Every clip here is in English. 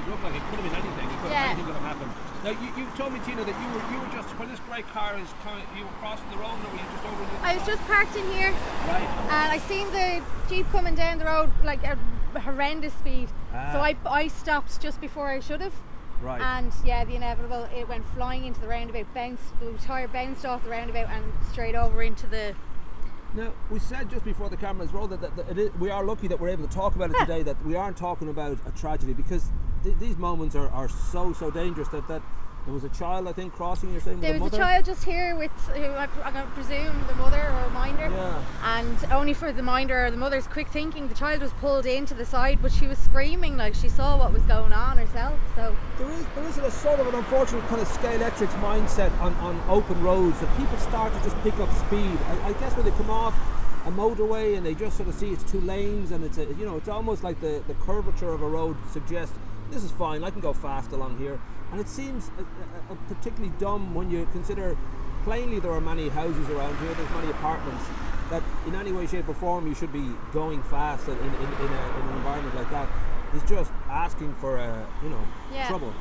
looked like it could have been anything. It could have anything could have happened. Now you told me, Tina, that you were just when this grey car is coming, you were crossing the road, or were you just over? I was just parked in here, right? And I seen the Jeep coming down the road like a horrendous speed. So I stopped just before I should have. Right. And yeah, the inevitable, it went flying into the roundabout, the tyre bounced off the roundabout and straight over into the. Now, we said just before the cameras rolled that we are lucky that we're able to talk about it today, that we aren't talking about a tragedy, because these moments are so dangerous that there was a child, I think, crossing, you're saying, with there was a child just here with, who I'm going to presume the mother or minder. Yeah. And only for the minder or the mother's quick thinking, the child was pulled into the side, but she was screaming like she saw what was going on herself. So there is a sort of an unfortunate kind of Scalextric's mindset on open roads, that people start to just pick up speed. I guess when they come off a motorway and they just sort of see it's two lanes, and it's it's almost like the curvature of a road suggests this is fine, I can go fast along here. And it seems particularly dumb when you consider plainly there are many houses around here, there's many apartments, that in any way, shape or form you should be going fast in an environment like that. It's just asking for trouble.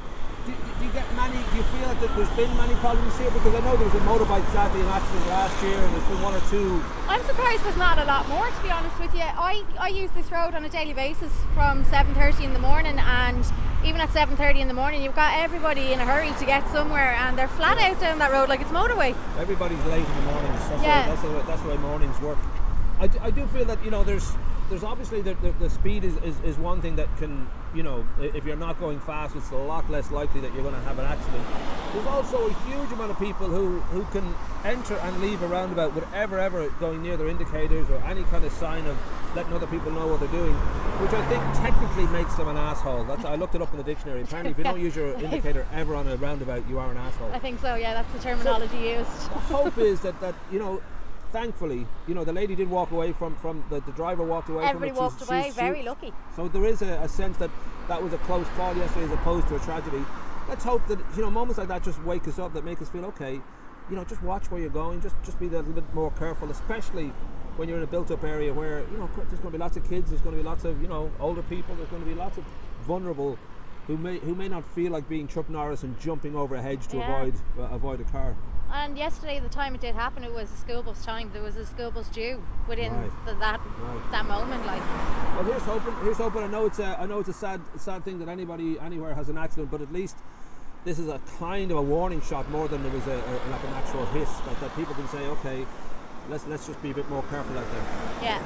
Do you get many? Do you feel that there's been many problems here? Because I know there was a motorbike sadly an accident last year, and there's been one or two. I'm surprised there's not a lot more, to be honest with you. I use this road on a daily basis from 7:30 in the morning, and even at 7:30 in the morning, you've got everybody in a hurry to get somewhere, and they're flat out down that road like it's motorway. Everybody's late in the mornings. That's the way mornings work. I do feel that there's obviously the speed is one thing that can, if you're not going fast, it's a lot less likely that you're going to have an accident. There's also a huge amount of people who can enter and leave a roundabout without ever going near their indicators or any kind of sign of letting other people know what they're doing, which I think technically makes them an asshole. I looked it up in the dictionary. Apparently, if you don't use your indicator ever on a roundabout, you are an asshole. I think so. Yeah, that's the terminology used. The hope is that thankfully, the lady did walk away from the driver walked away. Everybody walked away, very lucky. So there is a sense that was a close call yesterday as opposed to a tragedy. Let's hope that moments like that just wake us up, that make us feel okay. Just watch where you're going, just be a little bit more careful, especially when you're in a built-up area where there's going to be lots of kids, there's going to be lots of older people, there's going to be lots of vulnerable who may not feel like being Chuck Norris and jumping over a hedge to avoid a car. And yesterday, the time it did happen, it was a school bus time. There was a school bus due within that moment. Like, well, here's hoping. I know it's a sad thing that anybody anywhere has an accident, but at least this is a kind of a warning shot more than there was like an actual hiss that people can say, okay, let's just be a bit more careful out there. Yeah.